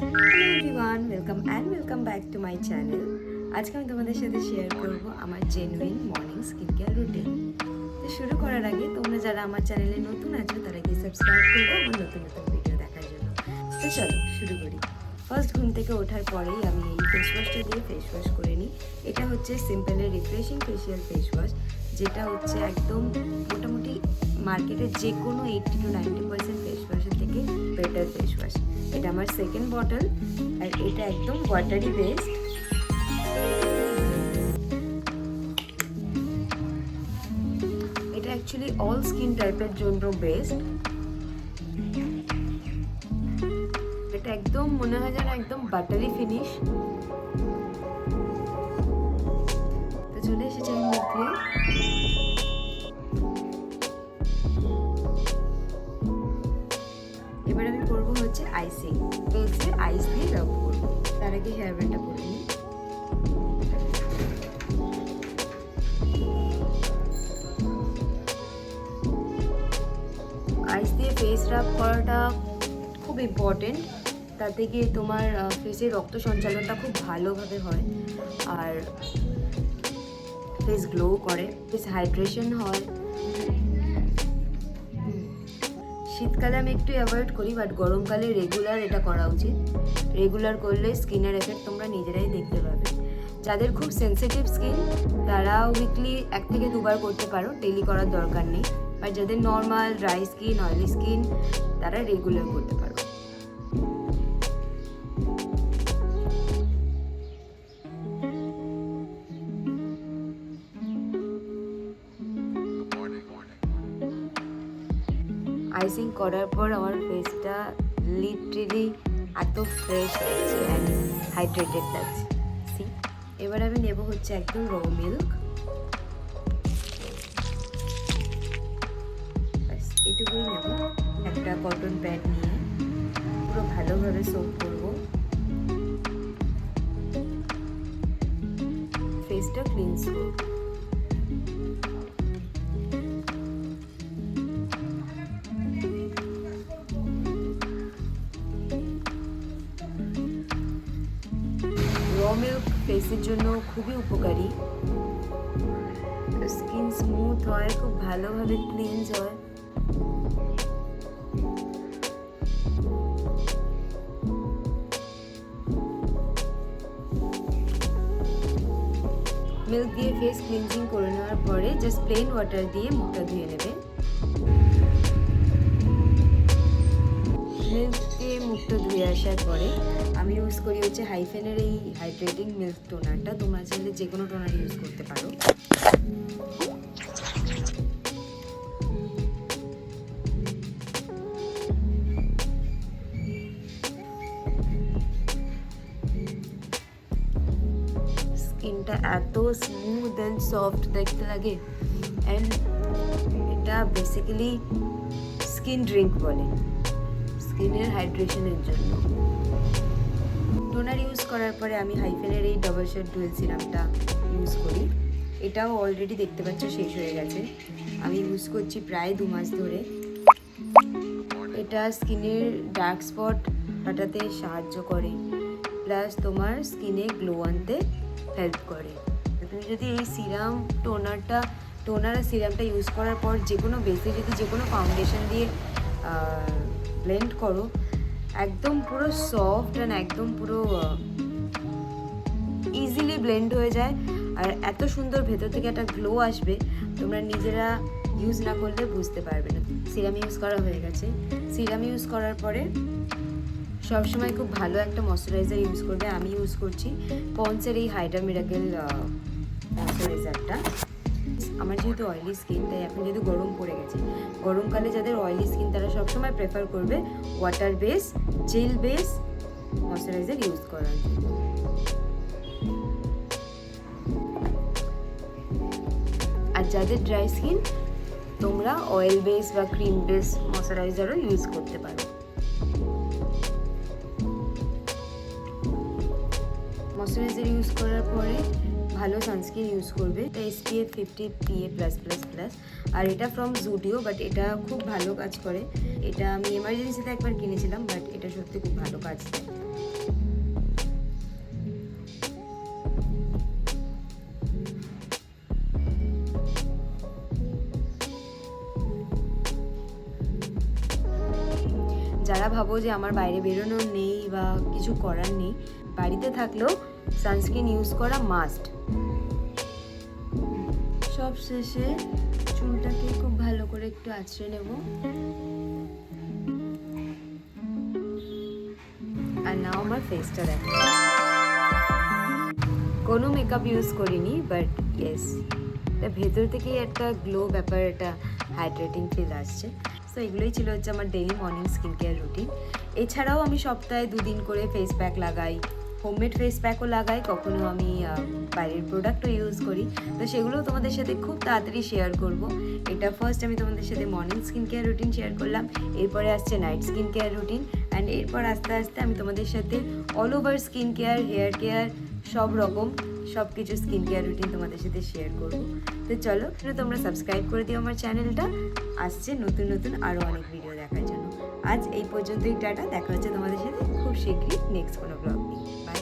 Hello everyone, welcome back to my channel. আজকে আমি তোমাদের সাথে শেয়ার করব আমার genuine morning skin care routine. তো শুরু করার আগে তোমরা যারা আমার চ্যানেলে নতুন আছো তারা কি সাবস্ক্রাইব করবো আমার নতুন নতুন ভিডিও দেখার জন্য। তো চলো শুরু করি। ফার্স্ট ঘুম থেকে ওঠার পরেই আমি এই ফেস ওয়াশটা দিয়ে ফেস ওয়াশ করে নিই। এটা হচ্ছে সিম্পলের রিফ্রেশিং ফেশিয়াল ফেস ওয়াশ, যেটা হচ্ছে একদম মোটামুটি মার্কেটের যে কোনো 80 to 90% ফেস ওয়াশের থেকে বেটার ফেস ওয়াশ। এটা আমার সেকেন্ড বটল, আর এটা একদম ওয়াটারি বেসড। এটা অ্যাকচুয়ালি অল স্কিন টাইপের জন্য বেস্ট। এটা একদম মনে হয় যেন একদম বাটারি ফিনিশ। তো চলে এসেছে আমি মুখ দিয়ে। এবার আমি করবো হচ্ছে আইসিং। ফেসে আইস দিয়ে রাব করবো। তার আগে হেয়ার ব্যান্ডটা করে নিই। আইস দিয়ে ফেস রাব করাটা খুব ইম্পর্টেন্ট। তাতে গিয়ে তোমার ফেসে রক্ত সঞ্চালনটা খুব ভালোভাবে হয়, আর ফেস গ্লো করে, ফেস হাইড্রেশন হয়। শীতকালে আমি একটু অ্যাভয়েড করি, বাট গরমকালে রেগুলার এটা করা উচিত। রেগুলার করলে স্কিনের এফেক্ট তোমরা নিজেরাই দেখতে পাবে। যাদের খুব সেন্সিটিভ স্কিন তারা উইকলি 1 থেকে 2 বার করতে পারো, ডেলি করার দরকার নেই। আর যাদের normal dry skin, oily skin, তারা রেগুলার করতে পারো। আইসিং করার পর আমার ফেসটা লিটারেলি এত ফ্রেশ লাগছে অ্যান্ড হাইড্রেটেড লাগছে। সি, এবার আমি নেব হচ্ছে একদম র মিল্ক। ব্যাস এটুকুই নেব। একটা কটন প্যাড নিয়ে পুরো ভালোভাবে সোপ করব। ফেসটা ক্লিনস করব। র মিল্ক ফেসের জন্য খুবই উপকারী। স্কিন স্মুথ হয়, খুব ভালোভাবে ক্লিনজ হয়। মিল্ক দিয়ে ফেস ক্লিনজিং করে নেওয়ার পরে জাস্ট প্লেন ওয়াটার দিয়ে মুখটা ধুয়ে নেবে। মিল্ক দিয়ে মুখটা ধুয়ে আসার পরে আমি ইউজ করি হচ্ছে হাইফেনের এই হাইড্রেটিং মিল্ক টোনারটা। তোমরা চাইলে যে কোনো টোনার ইউজ করতে পারো। স্কিনটা এত স্মুথ অ্যান্ড সফট দেখতে লাগে, অ্যান্ড এটা বেসিক্যালি স্কিন ড্রিঙ্ক বলে, স্কিনের হাইড্রেশনের জন্য। টোনার ইউজ করার পরে আমি হাইফেনের এই ডাবল শেড ডুয়েল সিরামটা ইউজ করি। এটাও অলরেডি দেখতে পাচ্ছ শেষ হয়ে গেছে। আমি ইউজ করছি প্রায় 2 মাস ধরে। এটা স্কিনের ডার্ক স্পট হটাতে সাহায্য করে, প্লাস তোমার স্কিনে গ্লো আনতে হেল্প করে। তুমি যদি এই টোনার আর সিরামটা ইউজ করার পর যে কোনো বেসে যদি যে কোনো ফাউন্ডেশন দিয়ে ব্লেন্ড করো, একদম পুরো সফট অ্যান্ড একদম পুরো ইজিলি ব্লেন্ড হয়ে যায়। আর এত সুন্দর ভেতর থেকে একটা গ্লো আসবে, তোমরা নিজেরা ইউজ না করলে বুঝতে পারবে না। সিরাম ইউজ করা হয়ে গেছে। সিরাম ইউজ করার পরে সবসময় খুব ভালো একটা ময়শ্চারাইজার ইউজ করবে। আমি ইউজ করছি পন্সের এই হাইড্রা মিরাকেল ময়শ্চারাইজারটা। আমার যেহেতু অয়েলি স্কিন, তাই এখন যেহেতু গরম পড়ে গেছে, গরমকালে যাদের অয়েলি স্কিন তারা সবসময় প্রেফার করবে water base, jail base moisturiser use করার জন্য। আর যাদের ড্রাই স্কিন, তোমরা অয়েল বেস বা ক্রিম বেস ময়শ্চারাইজারও ইউজ করতে পারো। ময়শ্চারাইজার ইউজ করার পরে ভালো সানস্ক্রিন ইউজ করবে। এটা SPF 50 PA+++, আর এটা ফ্রম জুডিও, বাট এটা খুব ভালো কাজ করে। এটা আমি এমার্জেন্সিতে একবার কিনেছিলাম, বাট এটা সত্যি খুব ভালো কাজ দেয়। ভাবো যে আমার বাইরে বেরোনোর নেই বা কিছু করার নেই, বাড়িতে থাকলেও সানস্ক্রিন ইউজ করা মাস্ট। সব শেষে চুলটাকে খুব ভালো করে একটু আঁচড়ে নেব। আর নাও আমার ফেসটা দেখো, কোনো মেকআপ ইউজ করিনি, বাট ইয়েস ভেতর থেকেই একটা গ্লো ব্যাপার, একটা হাইড্রেটিং ফিল আসছে। সো এগুলোই ছিল হচ্ছে আমার daily morning skin care routine. এছাড়াও আমি সপ্তাহে 2 দিন করে ফেস প্যাক লাগাই, হোমমেড ফেস প্যাকও লাগাই, কখনো আমি বাইরের প্রোডাক্টও ইউজ করি। তো সেগুলোও তোমাদের সাথে খুব তাড়াতাড়ি শেয়ার করব। এটা ফার্স্ট আমি তোমাদের সাথে morning skin care routine share করলাম, এরপরে আসছে night skin care routine, and এরপর আস্তে আস্তে আমি তোমাদের সাথে all over skin care, hair care, সব রকম সব কিছু স্কিন কেয়ার রুটিন তোমাদের সাথে শেয়ার করবো। তো চলো তোমরা সাবস্ক্রাইব করে দিও আমার চ্যানেলটা, আসছে নতুন নতুন আরও অনেক ভিডিও দেখার জন্য। আজ এই পর্যন্তই, টাটা, দেখা হচ্ছে তোমাদের সাথে খুব শীঘ্রই নেক্সট কোনো ব্লগ নিয়ে। বাই।